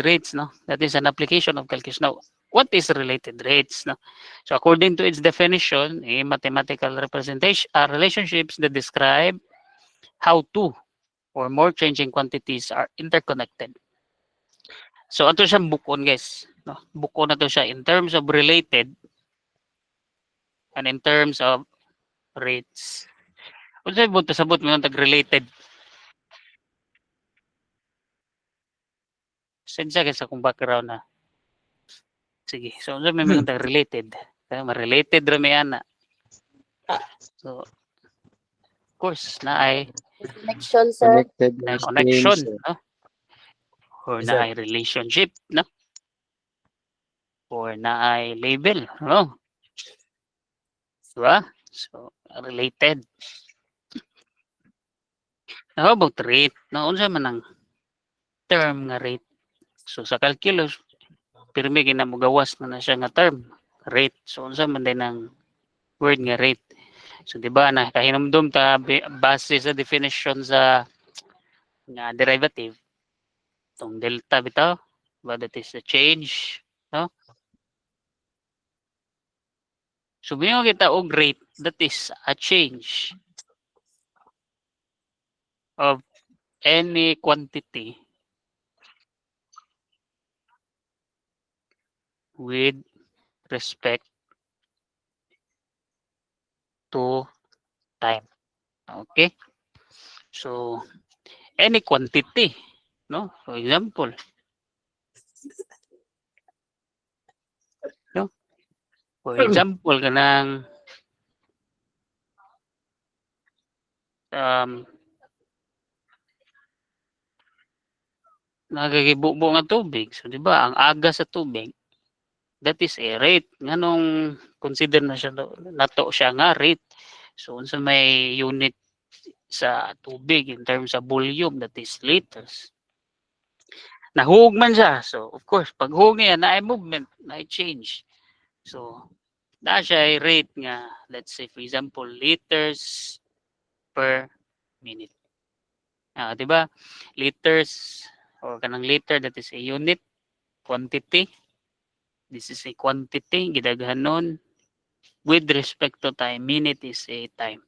rates, no? That is an application of calculus. Now, what is related rates, no? So according to its definition, a mathematical representation are relationships that describe how two or more changing quantities are interconnected. So ato siyang bukon, guys, no? Bukon na to siya in terms of related and in terms of rates. Unsa mo to sabot mo tag related? Sensa sa kung background na. Sige. So unsa may mga tag related? Kaya ma-related ra may ana. So of course na ay Connection, sir. Connected na or connection, change. no? Or Yes, na sir. ay relationship, no? Or na ay label, no? Diba? So related. How about rate? Na unsa man ang term nga rate? So sa calculus, pirmi ginamugawas na siya nga term, rate. So unsa man din ang word nga rate? So di ba na kahinumdum ta base sa definition sa nga derivative tong delta bitaw, but that is the change, no? So bingo kita og rate, that is a change of any quantity with respect to time. Okay? So any quantity, no? For example, no? For example kanang um nagagibubo nga tubig. So di ba ang aga sa tubig, that is a rate. Nganong consider na siya nato siya nga rate. So unsa may unit sa tubig in terms of volume, that is liters. Nahug man siya. So of course pag hug niya na ay movement, na ay change. So na siya ay rate nga, let's say for example liters per minute. Di ba? Liters or kanang liter, that is a unit quantity. This is a quantity gidaghanon with respect to time. Minute is a time.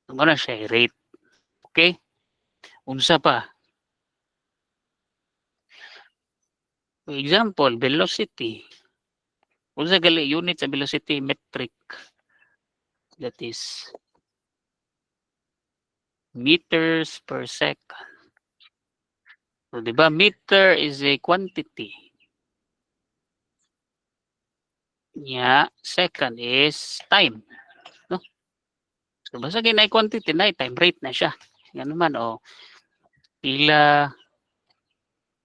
Ito na siya rate. Okay? Unsa pa? For example, velocity. Unsa gali unit sa velocity? Metric. That is meters per second. So, di ba? Meter is a quantity. Yeah, second is time. No? So, basta ginay quantity na, time rate na siya. Yan naman, pila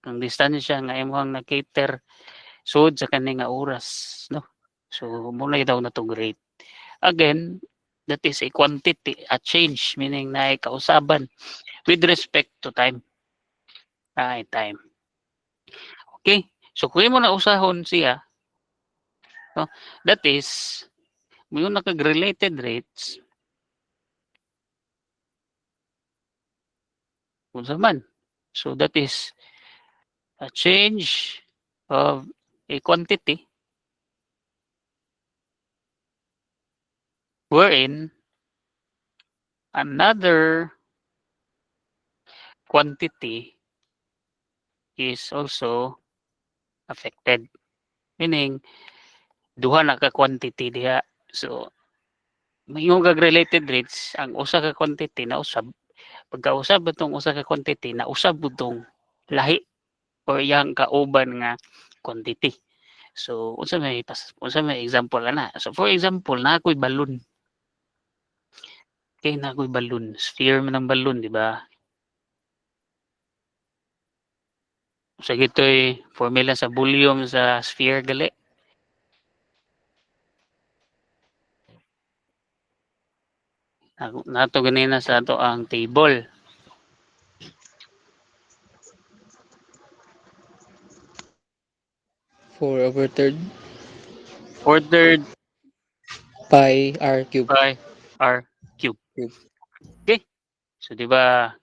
ang distansya nga imong na-cater sud sa kani nga oras, no? So, muna daw na tong rate. Again, that is a quantity, a change, meaning na kausaban with respect to time. Time. Okay? So, kung mo na usahon siya, no, that is, may nakag-related rates, kung man. So, that is a change of a quantity wherein another quantity is also affected. Meaning, duha na ka quantity diha. So, mayong related rates, ang usa ka quantity na usab. Pagkausab itong usa ka quantity, na usab itong lahi or yang kauban nga quantity. So, unsa may example ana? So, for example, na ako'y balloon. Okay, na ako'y balloon. Sphere man ang balloon, di ba? So, gito'y formula sa volume sa sphere gali. Nato ganina sa ato ang table. Four over third Ordered pi r cube. by r cube. Okay? So, di ba,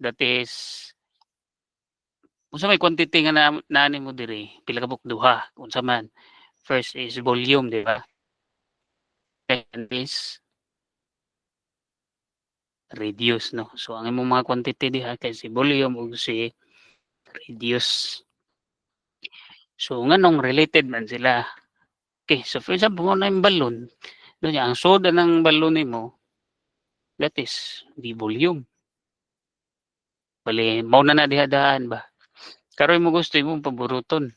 that is Unsa may quantity nga nani mo diri? Pila ka buk duha unsa man. First is volume, di ba? Second is radius, no? So ang imong mga quantity diha kay si volume ug si radius. So nganong related man sila. Okay, so for example mo na yung balloon. Doon ang soda ng balloon nimo that is the volume. Bali, mao na diha daan ba? Karon mo gusto imong paboruton.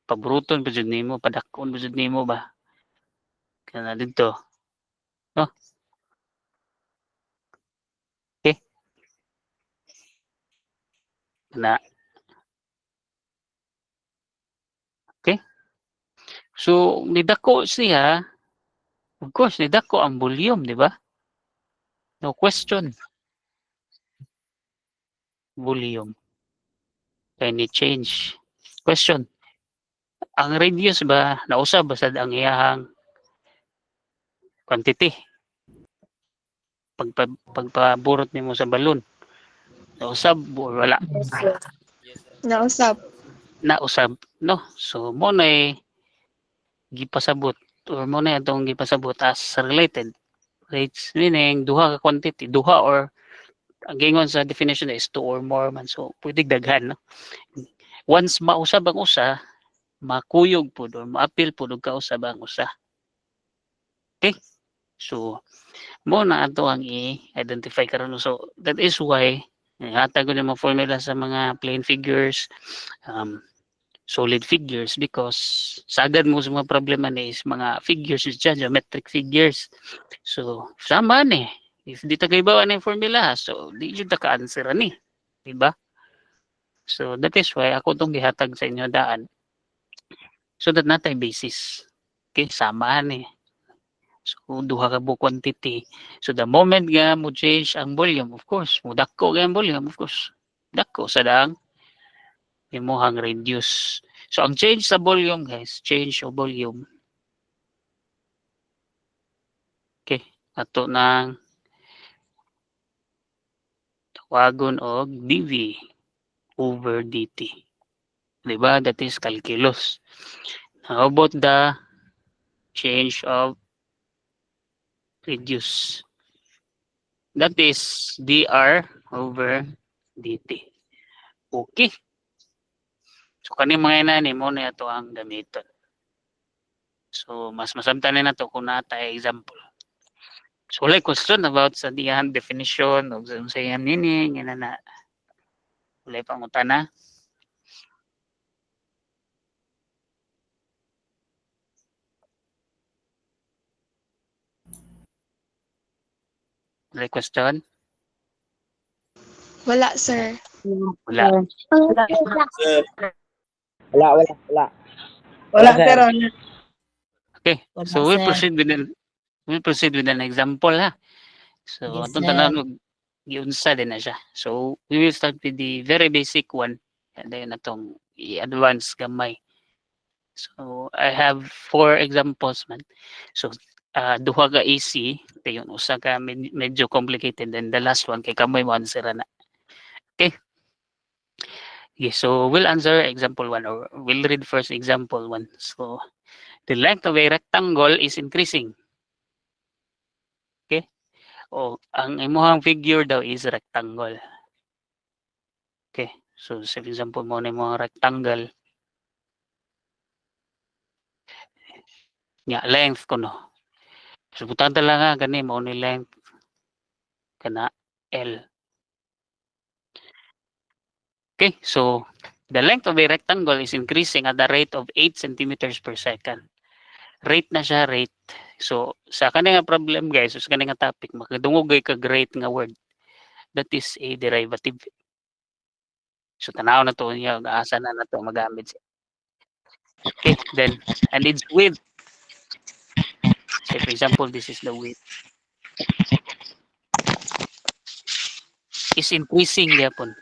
Paboruton pa jud nimo, padakon pa jud nimo ba? Kana didto. No? Okay. Na. Okay. So nidako siya. Of course, nidako ang volume, di ba? No question. Volume. Can it change? Question. Ang radius ba nausab ba sad ang iyahang quantity? Pagpaburot nimo sa balon. Nausab or wala? Nausap. Nausab, no? So mo na gipasabot or mo na itong gipasabot as related rates, meaning duha ka quantity, duha or ang gingon sa definition is two or more man. So pwede daghan, no? Once mausab ang usa, makuyog po or maapil po og kausab ang usa. Okay? So mo na ato ang i-identify karon. So that is why hatag ko ng mga formula sa mga plane figures, solid figures, because sagad mo sa mga problema na is mga figures dyan, geometric figures. So sama ni. If di ta kaibawa na yung formula, so di jud ta ka-answer ani. Diba? So that is why ako itong gihatag sa inyo daan. So that natay basis. Okay, sama ni. So duha ka buok quantity. So the moment nga mo change ang volume, of course, mo dako ang volume, of course. Dako sa daang imuhang radius. So ang change sa volume, guys, change of volume. Okay, ato nang tawagon og dV over dt. Diba? That is calculus. How about the change of radius? That is dr over dt. Okay. So kani mga inani mo na ito ang gamiton. So mas masamtan na to kung nata example. So like question about sa diyan definition of sa yan nini ngana na. Wala pang utana. Wala question? Wala, sir. Wala. Wala. Wala, sir. pero Okay. Wala, So we'll sir. proceed with an example ha. So Yes, atong sir. tanan giunsa din na siya. So we will start with the very basic one and then atong i-advance gamay. So I have 4 examples man. So duha ka easy, dayon usa ka medyo complicated, and the last one kay kamay mo answer na. Okay. Yes, so we'll answer example 1 or we'll read first example 1. So the length of a rectangle is increasing. Okay? O ang imong figure daw is rectangle. Okay. So sa example mo na imong rectangle nya length ko no. So butang lang nga gani mo ni length kana L. Okay, so the length of a rectangle is increasing at the rate of 8 centimeters per second. Rate na siya, rate. So sa kanang problem guys, sa kanang topic makadungog kag rate nga word. That is a derivative. So tanaw na to niya asa na nato magamit siya. Okay, then and its width. Say for example, this is the width. Is increasing yapon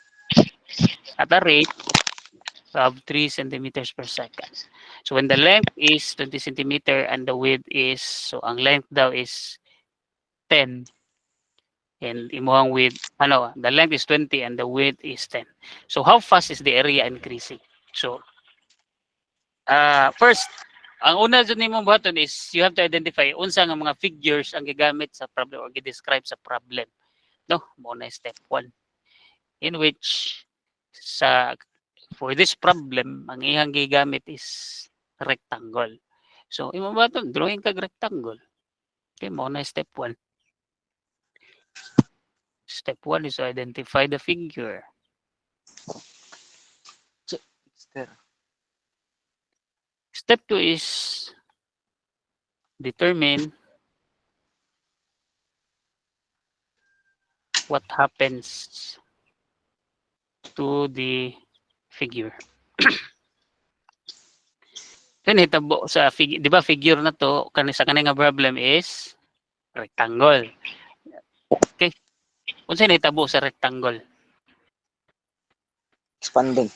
at a rate of 3 centimeters per second. So when the length is 20 centimeter and the width is, so ang length daw is 10, and imuhang width, the length is 20 and the width is 10. So how fast is the area increasing? So first, ang una dyan nimo buhaton is you have to identify unsa nga mga figures ang gigamit sa problem or gi-describe sa problem. No, mo na step 1. In which for this problem, ang iyang gigamit is rectangle. So imo buhaton drawing kag rectangle. Okay, mo na step 1. Step 1 is to identify the figure. Step 2 is determine what happens to the figure. Then hitabo sa figure, di ba figure na to, sa kanina problem is rectangle. Okay. Kung saan hitabo sa rectangle? Expanding.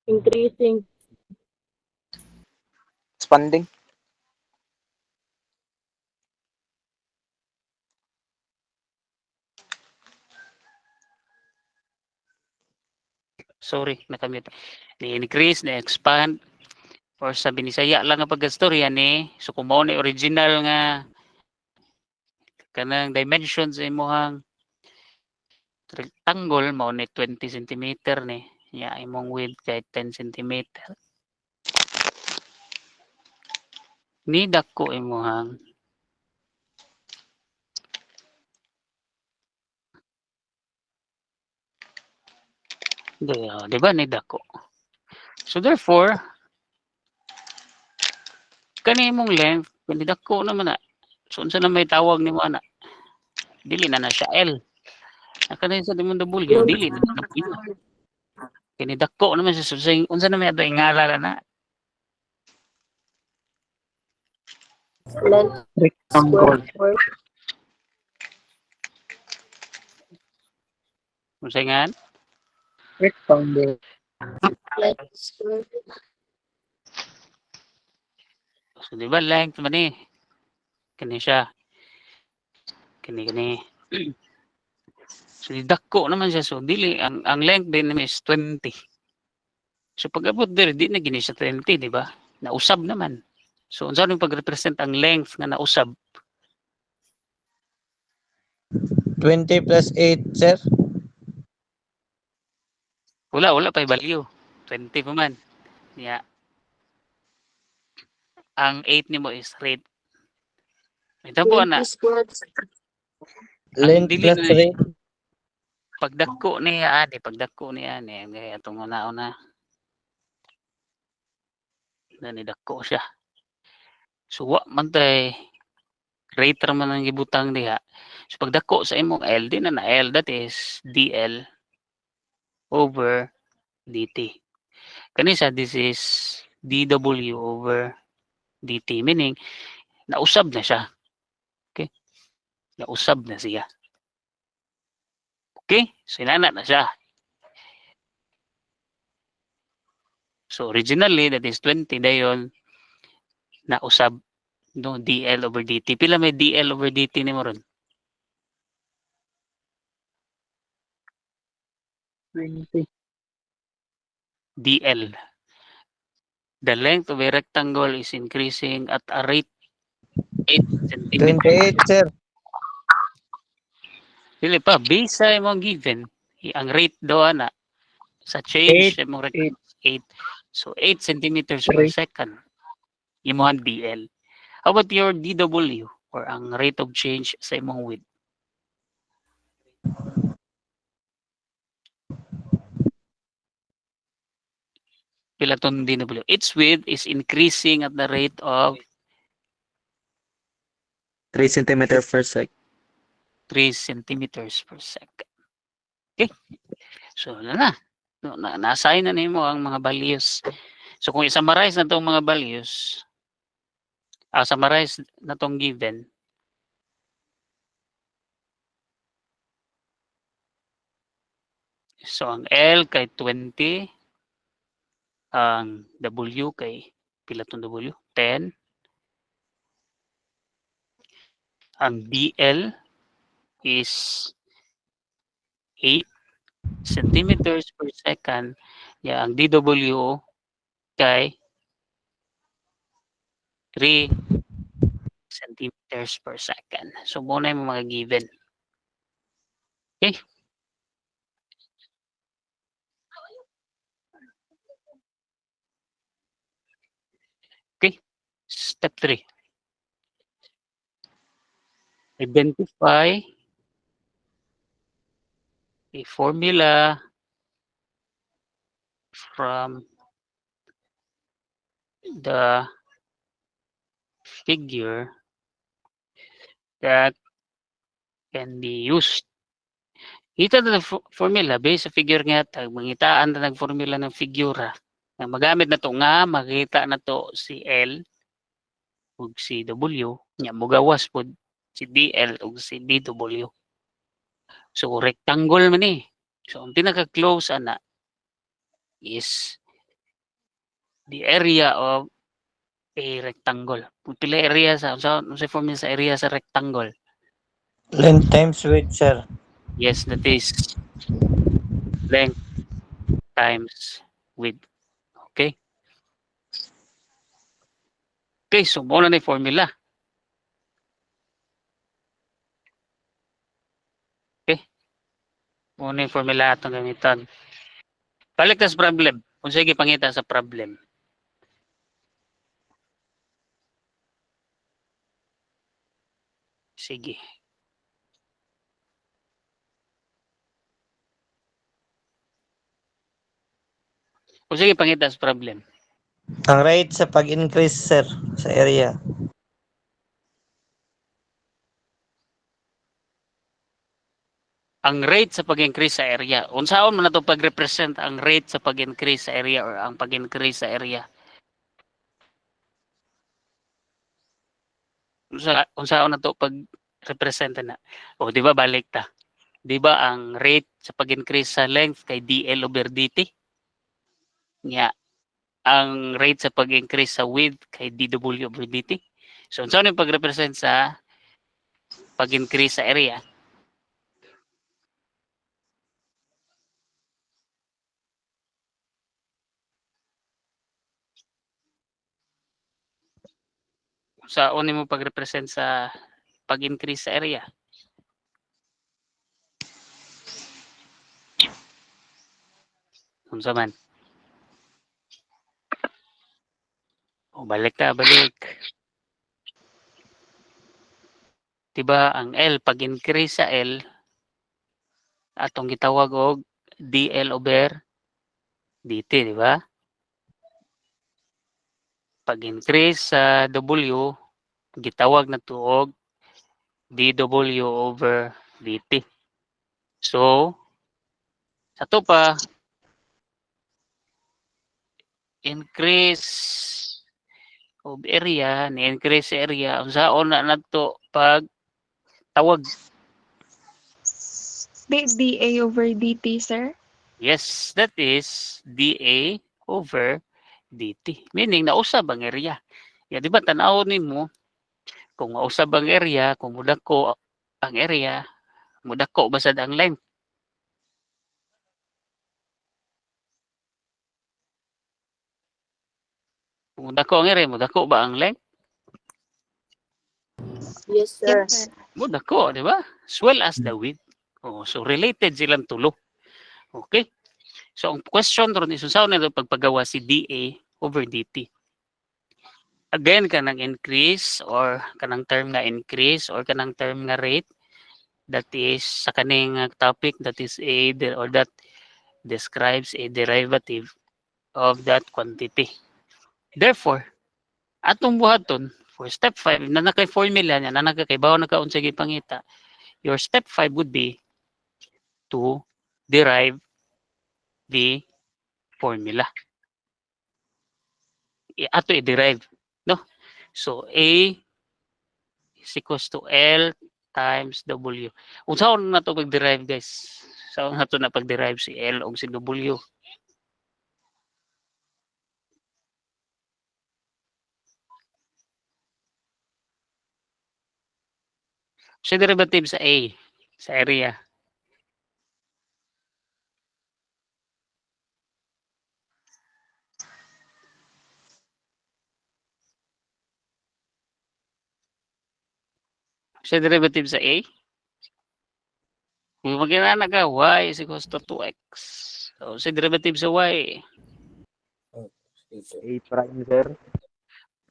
Increasing. Expanding. Sorry, nakamute. Ni-increase, ni-expand, or sa binisaya lang nga pagkastorya ni, so kung mao ni original nga kanang dimensions sa imuhang rectangle, mao ni 20 cm ni. Ya, imong width kay 10 cm. Ni dako imuhang di ba ni dako. So therefore, kani imong length, kani dako naman na. So unsa na may tawag nimo ana? Dili na siya L. Kani sa dimong W, dili na W. Kani dako naman siya. So unsa na may ato ingala na? Length Rectangle. square. Unsa nga? Rectangle. Length square. So di ba length man ni? Kani siya. Kani. So dako naman siya. So dili ang length din naman is 20. So pag abot diri di na gini siya 20, di ba? Nausab naman. So unsa ning pag-represent ang length nga nausab? 20 plus 8, sir. Wala pa value. 20 pa man. Yeah. Ang 8 nimo is rate. Ito po na. Square. Length dili plus na- rate. Pagdako niya pagdako niya ani kaya atong una na dako siya. So wa man tay rate ra man ang gibutang diha. So pagdako sa imong L di na L, that is DL over DT. Kanisa this is DW over DT, meaning nausab na siya. Okay? Nausab na siya. Okay? So inana na siya. So originally that is 20 dayon nausab no DL over DT. Pila may DL over DT nimo ron? 20. DL. The length of a rectangle is increasing at a rate 8 cm. 28, sir. Dili pa, base sa imong given, ang rate daw na sa change Eight, imong rectangle 8. So 8 centimeters per Three. second. Imong DL. How about your DW or ang rate of change sa imong width? Pila ton DW? Its width is increasing at the rate of 3 centimeter per sec. 3 centimeters per second. Okay? So, na. Na-assign na nimo ang mga values. So, kung i-summarize na itong mga values, summarize na itong given, so, ang L kay 20, Ang W kay pila tong W? 10. Ang DL is 8 centimeters per second. Ang DW kay 3 centimeters per second. So, muna yung mga given. Okay? Okay? Step 3. Identify a formula from the figure that can be used. Ito na formula based sa figure nga tag mangitaan na nag-formula ng figura. Na magamit na to nga makita na to si L ug si W nya mogawas pod si DL ug si DW. So rectangle man ni. So ang pinaka-close ana is the area of a rectangle. Pila area sa formula sa area sa rectangle? Length times width, sir. Yes, that is length times width. Okay? Okay, so muna na yung formula. Okay? Muna yung formula atong gamitan. Balik na sa problem. Kung sige pangita sa problem. Sige. Kung sige pangita sa problem. Ang rate sa pag-increase, sir, sa area. Ang rate sa pag-increase sa area. Unsaon man nato pag-represent ang rate sa pag-increase sa area or ang pag-increase sa area? Unsaon nato pag-represent na? O di ba balik ta? Di ba ang rate sa pag-increase sa length kay DL over DT? Nya ang rate sa pag-increase sa width kay DW over DT. So unsaon yung pag-represent sa pag-increase sa area? Sa mo pag-represent sa pag-increase sa area. Unsa man? O balik. Diba ang L pag-increase sa L atong gitawag og DL over DT, di ba? Pag-increase sa W gitawag na tuog dW over dt. So, sa to pa, increase of area, ni-increase area, unsaon na nato pag tawag? dA over dt, sir? Yes, that is dA over dt. Meaning, nausab ang area. Ya, di ba, tanawon nimo kung mausab ang area, kung mudako ang area, mudako basad ang length. Kung mudako ang area, mudako ba ang length? Yes, sir. Yes, sir. Mudako, di ba? As well as the width. Oh, so related silang tulo. Okay? So ang question ron is unsaon na pagpagawa si dA over dt. Again, kanang increase or kanang term nga increase or kanang term nga rate, that is sa kaning topic, that is or that describes a derivative of that quantity. Therefore, atong buhaton for step 5 na nakay formula niya, na nakay bawo nakaunsa gyud pangita, your step 5 would be to derive the formula. Ato i-derive, no? So A is equals to L times W. Unsaon na to pag-derive, guys? Saan na to na pag-derive si L o si W? Siya derivative sa A, sa area. Siya derivative sa A. Kung magkinana ka, y is equals to 2x. So, siya derivative sa y, A prime, sir.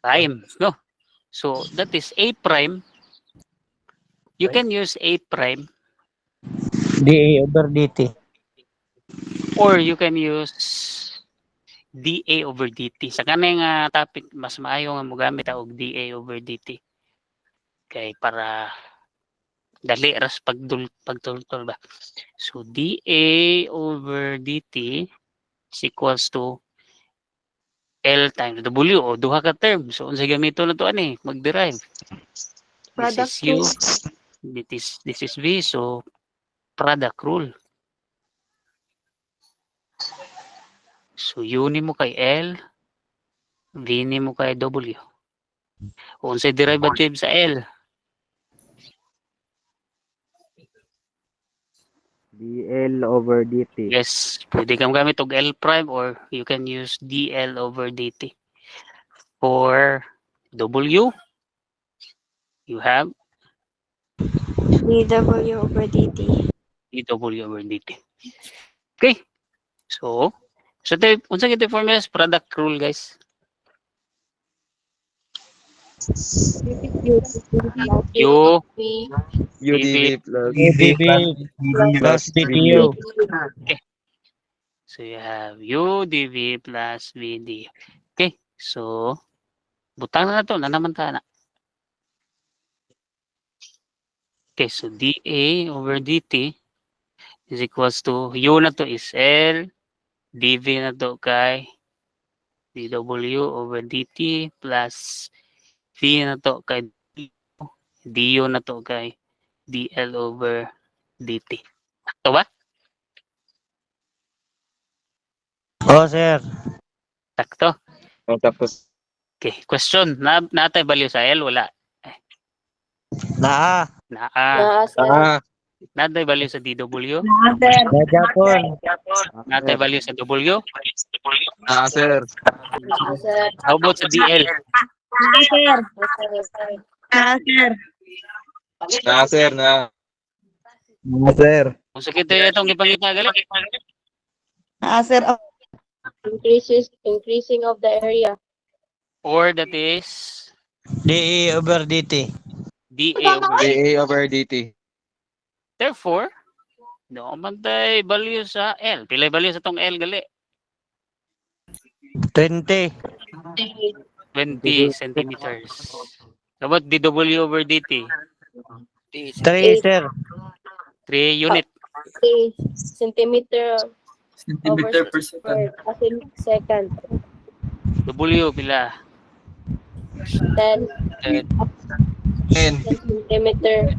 prime, no? So, that is A prime. You can use A prime dA over dt. or you can use dA over dt. Sa kanang topic, mas maayo nga mo gamit og dA over dt. Kay para dali ras pagtultol ba. So dA over dt is equals to L times W o duha ka term. So unsa gamito na to ani mag-derive. This Product is U, this is V, so product rule. So U ni mo kay L, V ni mo kay W. Unsay derivative sa L? DL over DT. Yes, pwede kang gamit og L prime or you can use DL over DT. For W, you have dW over dt. dW over dt. Okay. So tayo, unsa kita formula sa product rule, guys? U UDV plus dB plus dtu. Okay. So you have U dV plus VD. Okay. So butang na to, na naman ta na. Okay, so dA over dt is equals to U na to is L, dV na to kay dW over dt plus V na to kay du na to kay dL over dt. Ito ba? Oh, sir. Sakto. tapos Okay, question. Natay value sa L? Wala. Naa. Naa, sir. Natay value sa DW? Japon. Natay value sa W? sir. Naa, sir. How about sa DL? Sir sir. Kung sakit itong ipangita gali? Sir. Increasing of the area. Or that is dA over dt. dA over dt. DA over DT. Therefore, no man tay value sa L. Pilay value sa tong L gali? 20. 20 centimeters. How about DW over DT? 3, sir. 3 unit. Centimeter per second. As in second. W pila? 10 And centimeter.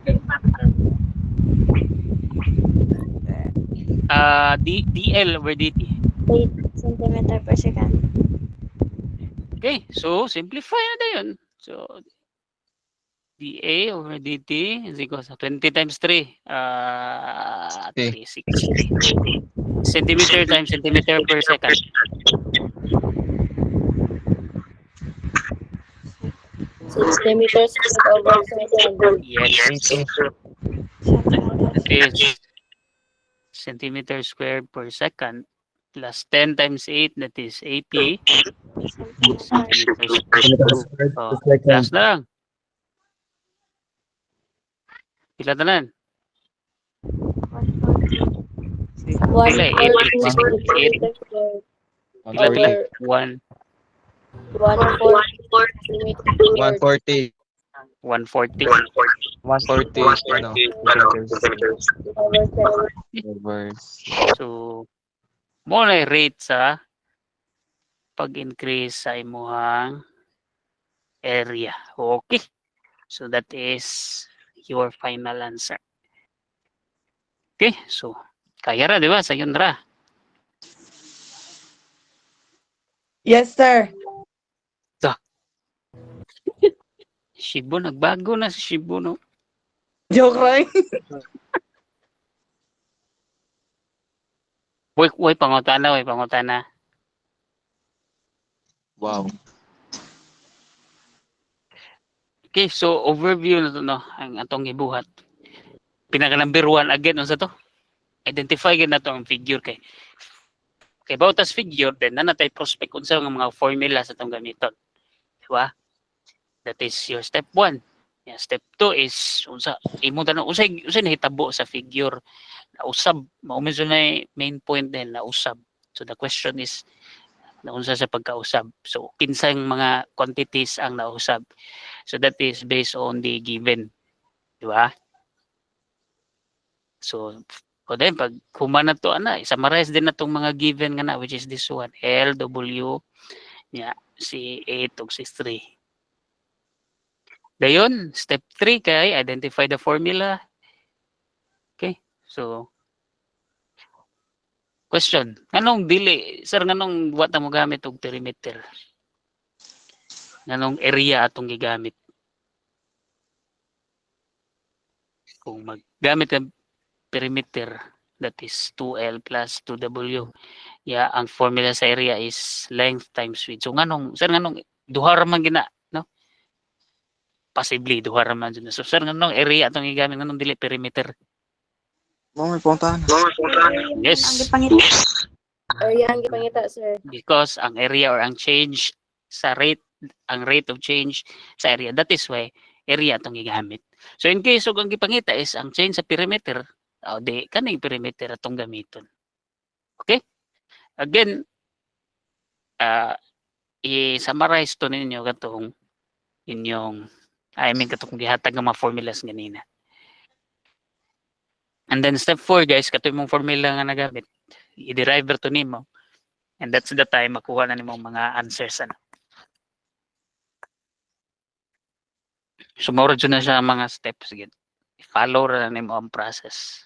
DL over DT. 8 centimeter per second. Okay, so simplify na tayo yun. So dA over dt is equals to 20 times 3. 360. Centimeter times centimeter per second. Centimeters over second. Yes. That is centimeter squared per second plus 10 times 8, that is AP. Centimeter squared. Oh, plus na lang. Pila tanan? 1 Pila, centimeter squared. Pila, pila. Over 1, 140. 140. 140. Ano? over 7. Over. So, mo na rate sa pag-increase sa imuhang area. Okay. So, that is your final answer. Okay. So, kaya ra, di ba? Sayon ra. Yes, sir. Shibu, nagbago na si Shibu, no? Joke lang. Way pangutana. Wow. Okay, so overview na to, no, ang atong gibuhat. Pinaka number 1 again unsa to? Identify gid nato ang figure kay. Okay, about as figure, then nanatay prospect unsa ang mga formula sa atong gamiton. Diba? That is your step 1. Yeah, step 2 is unsa imo tanong unsay nahitabo sa figure na usab mao man na main point din na usab. So the question is naunsa sa pagkausab. So kinsang mga quantities ang nausab. So that is based on the given. Di ba? So then pag humana to summarize din natong mga given nga na which is this one L, W, C8 ug C3. Dayon, step 3 kay identify the formula. Okay? So question, nganong dili sir nganong wa ta mo gamit og perimeter? Nganong area atong gigamit? Kung maggamit ng perimeter that is 2L plus 2W, ang formula sa area is length times width. So nganong duha ra man gina, no? Possibly duha ra man dun. So sir nganong area atong gigamit nganong dili perimeter? Mga puntahan. Yes. Ang gipangita. Area ang gipangita, sir. Because ang area or ang change sa rate, ang rate of change sa area, that is why area atong gigamit. So in case og ang gipangita is ang change sa perimeter, di kaning perimeter atong gamiton. Okay? Again, i-summarize to ninyo katong inyong katong gihatag nga mga formulas ganina. And then step 4 guys, kato imong formula nga nagamit, i-derive to nimo. And that's the time makuha na nimo mga answers So mao na siya mga steps gid. Follow ra nimo ang process.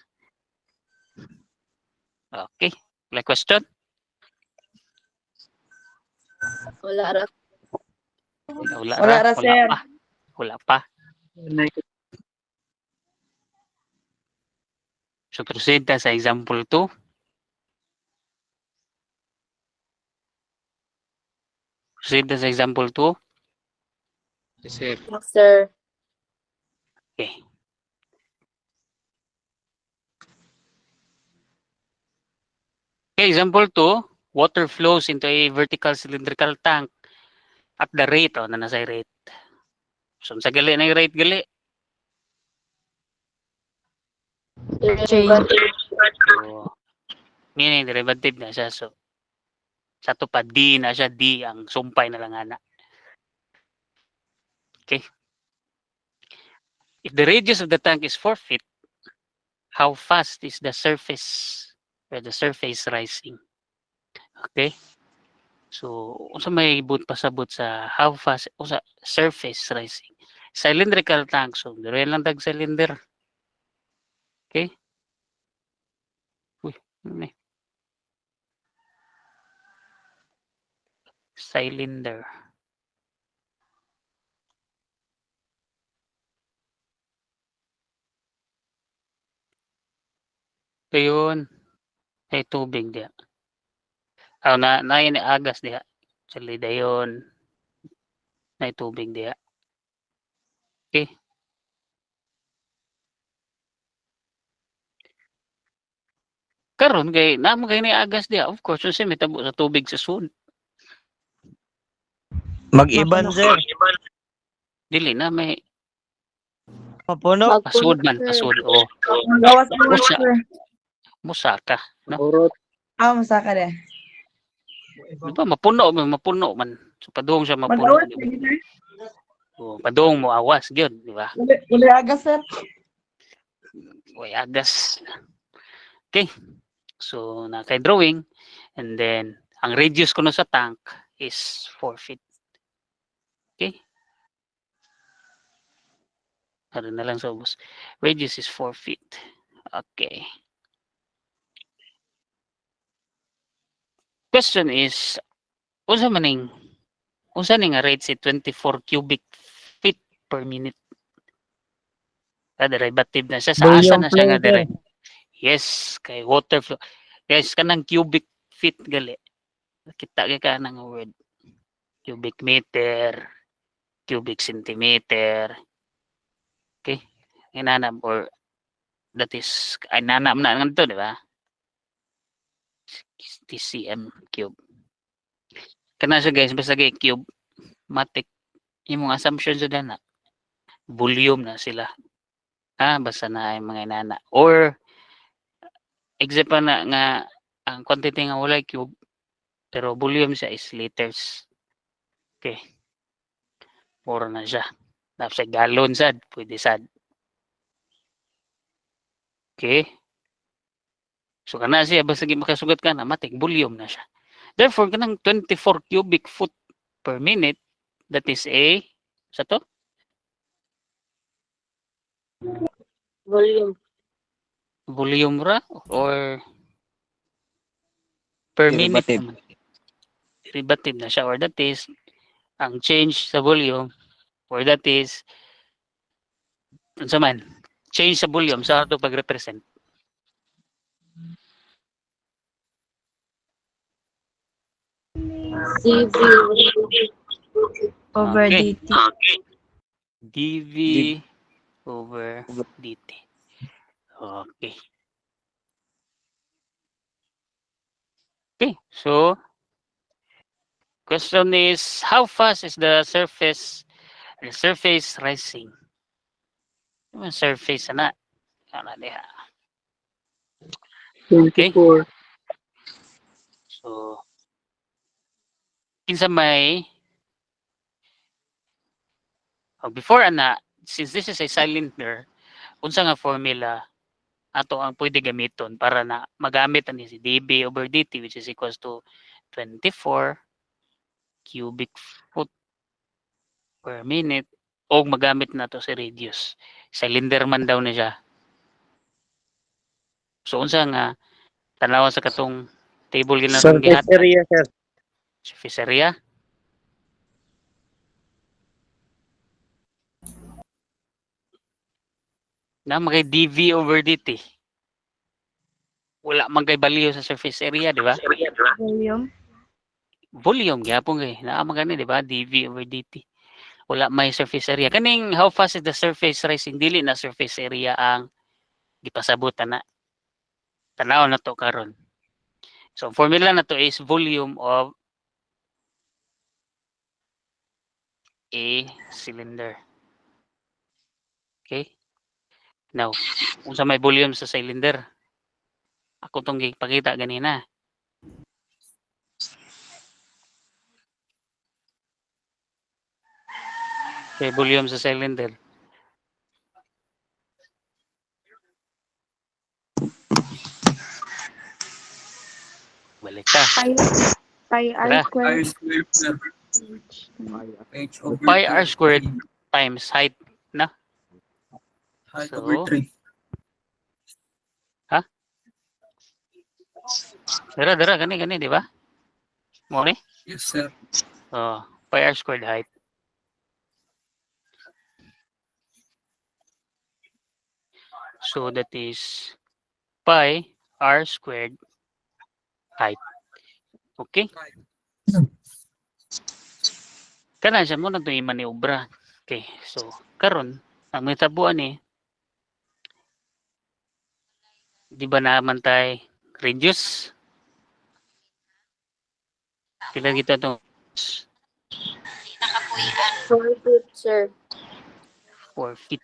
Okay, like question? Wala ra. Wala ra, sir. Wala pa. So proceed ta sa example 2. Proceed ta sa example 2. Yes, sir. Yes, sir. Okay. Okay, example 2, water flows into a vertical cylindrical tank at the rate, na nasa rate. So sa gali na yung rate gali. Derivative. So, meaning derivative na siya. So, sa to pa D na siya, D ang sumpay na lang ana. Okay. If the radius of the tank is 4 feet, how fast is the surface rising? Okay. So, unsa may pasabot sa how fast o sa surface rising? Cylindrical tank. So, dire lang tag cylinder. Okay. Uy, ano eh. Cylinder. Ayun. Ay tubig diya. Na yun agas diya. Actually dayon. Na tubig diya. Okay. Karon kay namo kay ni agas diya. Of course, kasi may tabo sa tubig sa sud. Mag-iban, sir. Dili na may Mapuno. pasud man, pasud. Oh, Gawas mo, Musa. sir. musaka. No? Masaka de. Di ba mapuno man. So padung siya mapuno. Mag-awas, Di ba? sir. Oh, padung mo awas gyud, di ba? Wala aga, sir. Way agas. Okay. So na kay drawing and then ang radius kuno sa tank is 4 feet. Okay? Ano na lang sa ubos. Radius is 4 feet. Okay. Question is, unsa ning rate si 24 cubic feet per minute? Derivative na siya. Sa asa Volume na siya nga flow, sir. dire. Yes, kay water flow. Guys, kanang cubic feet gali. Kita kay ka nang word. Cubic meter, cubic centimeter. Okay? Inanam or that is ay nanam na nganto, di ba? TCM cube. Kana siya guys, basta kay cube matik imong assumption sa dana. Volume na sila. Basta na ay mga inana. Or example na nga ang quantity nga walay cube pero volume siya is liters. Okay. Mura na siya. Tapos sa gallon sad, pwede sad. Okay. So kana siya basta makasugat ka na matik volume na siya. Therefore kanang 24 cubic foot per minute that is a sa to Volume. volume ra or per minute Derivative. naman. Derivative na siya or that is ang change sa volume or that is unsa man change sa volume sa ato pag-represent. CV. Over Okay. dt. dV over dt. Okay. Okay, so question is how fast is the surface rising? Yung surface na. Ano diha? Okay. 24. So kinsa may before ana since this is a cylinder unsa nga formula ato ang pwede gamiton para na magamit ani si dB over dt which is equals to 24 cubic foot per minute o magamit na to si radius. Cylinder man daw na siya. So unsa nga tanawa sa katong table ginatong Surface gihatag area, sir. surface area. Na magay dV over dt. Wala man kay baliyo sa surface area, di ba? Volume. Volume gyapon kay naa man gani, di ba? dV over dt. Wala may surface area. Kaning how fast is the surface rising dili na surface area ang gipasabutan na. Tanaw na to karon. So formula na to is volume of a cylinder. Okay? Now, unsa may volume sa cylinder? Ako tong gipakita ganina. Okay, volume sa cylinder. Balik ta. Pi r Tara. squared. Pi r squared times height na. Height So, over 3. Dara gani di ba? Mo ni? Yes, sir. Oh, pi r squared height. So that is pi r squared height. Okay? Kana siya mo na ito i-maniobra. Okay, so karon ang mitabuan ni di ba naman tayo radius? Pila kita to? 4 feet, sir. 4 feet.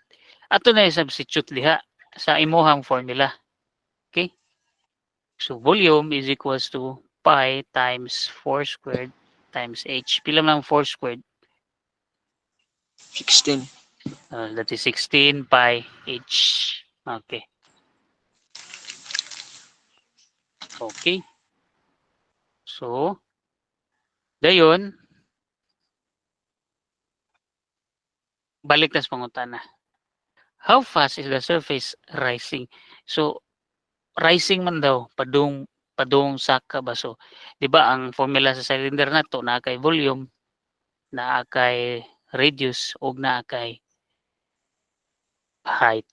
Ato na i-substitute diha sa imuhang formula. Okay? So volume is equals to pi times 4 squared times h. Pila lang 4 squared? 16. That is 16 pi h. Okay. Okay. So, dayon, balik tas pangutana. How fast is the surface rising? So, rising man daw, padung saka ba? So, di ba ang formula sa cylinder na to, na kay volume, na kay radius, o na kay height.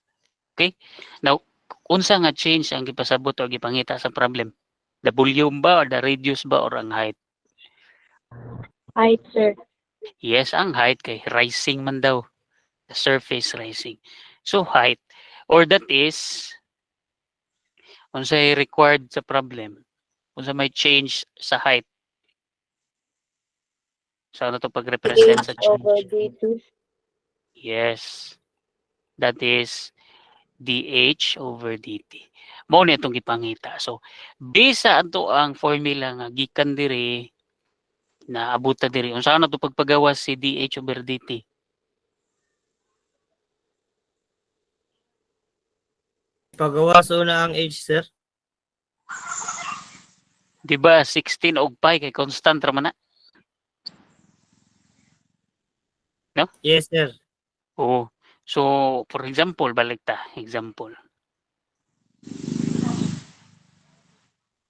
Okay? Now, unsa nga change ang gipasabot o gipangita sa problem? The volume ba or the radius ba or ang height? Height, sir. Yes, ang height kay rising man daw. The surface rising. So height, or that is unsay required sa problem, unsa may change sa height. So ano to pag-represent sa H over change? D2. Yes. That is dH over dt. Mao ni itong gipangita. So based sa ato ang formula nga gikan diri na abuta diri, unsa na to pagpagawas si dH over dt? Pagawas una ang H, sir. Di ba 16 og pi kay constant ra man na? Yes, sir. Oo. So, for example, balik ta. Example.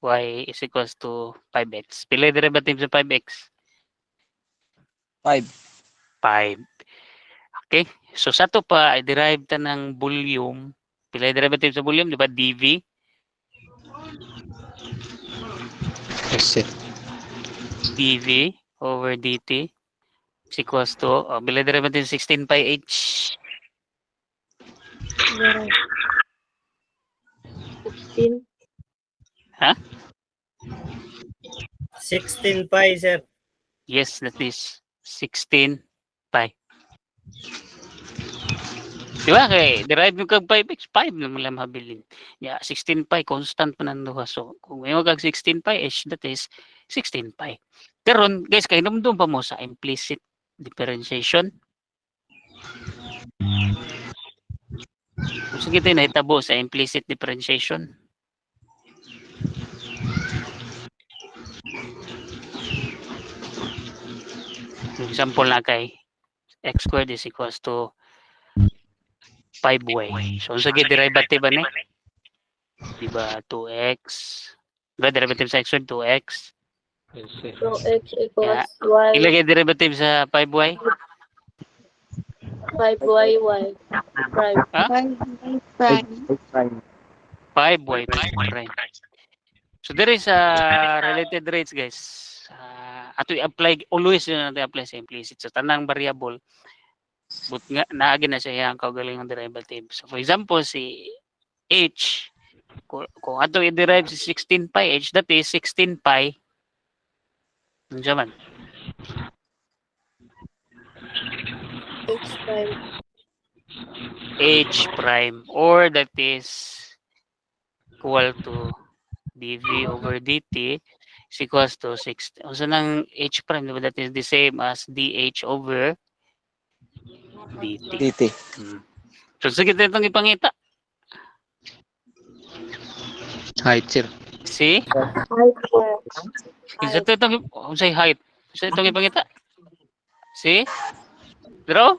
Y is equals to 5x. Pila yung derivative sa 5x? 5. 5. Okay? So, sa to pa, i-derive ta ng volume. Pila yung derivative sa volume? Di ba? dV. Yes, sir. dV over dt is equals to, pila yung derivative 16 pi h. 16. 16 pi, sir. Yes, that is 16 pi. Di ba? Kay derive mo kag 5x, 5 na lang mabilin. Yeah, 16 pi, constant pa nanduha. So, kung may kag 16 pi h, that is 16 pi. Karon guys, kay numdum pa mo sa implicit differentiation. Kung sige tayo nahitabo sa implicit differentiation. Example na kay x squared is equals to 5y. So, sige derivative ba ni? Diba 2x? Diba derivative sa x squared 2x? So X equals Ilagay derivative sa 5y? 5y prime. Ha? Prime. 5y prime. So there is related rates guys. Ato i-apply, always yun natin apply sa implicit. So tanang variable, but nga, naagin na siya ang kaugalingang derivative. So for example, si h, kung ato i-derive si 16 pi h, that is 16 pi, ano siya man? H prime. H prime, or that is equal to dv over dt is equals to 6. So nang h prime, diba, that is the same as dh over dt. DT. So sige tayo itong ipangita. Height, sir. See? Height, sir. Isa to itong, say height. Isa itong ipangita. See? Draw?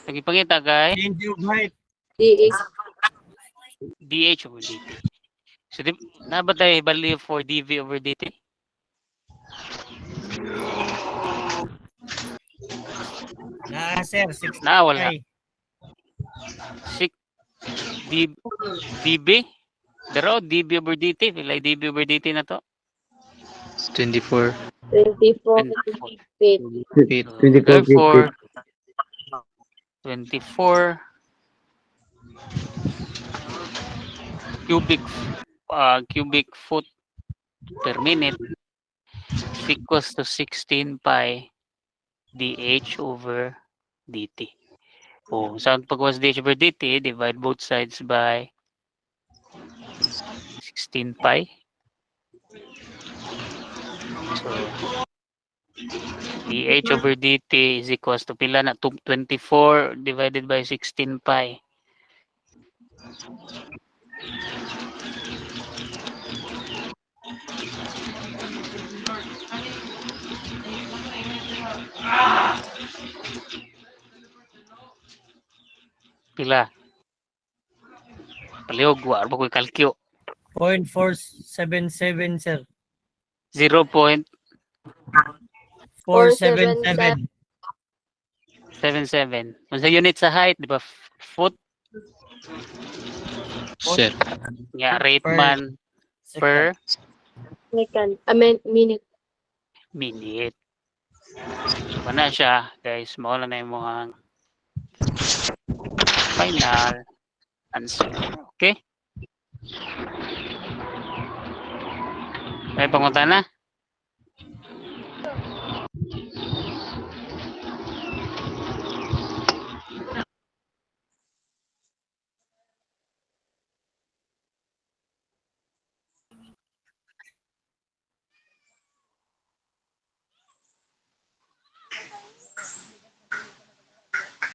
Itong ipangita kay Change of height. DH. dh over dt. So na ba tayo value for dv over dt? Sir. 16 Na, wala. pi. 6 db? Draw dv over dt. Pila dv over dt na to? 24 24 feet. feet. Therefore, 24 cubic foot per minute is equals to 16 pi dh over dt. Oh, saan pagwas dh over dt, divide both sides by 16 pi. So, dh over dt is equals to pila na 24 divided by 16 pi. Pila? Palihog, war ba ko'y kalkyo? 0.477, sir. 0.477. 477. 7-7. Kung sa unit sa height, di ba, foot, Sir. nga, rate Per man per Second. Minute. minute. Wala siya, guys. Mawala na yung mga final answer. Okay? May pangunta na?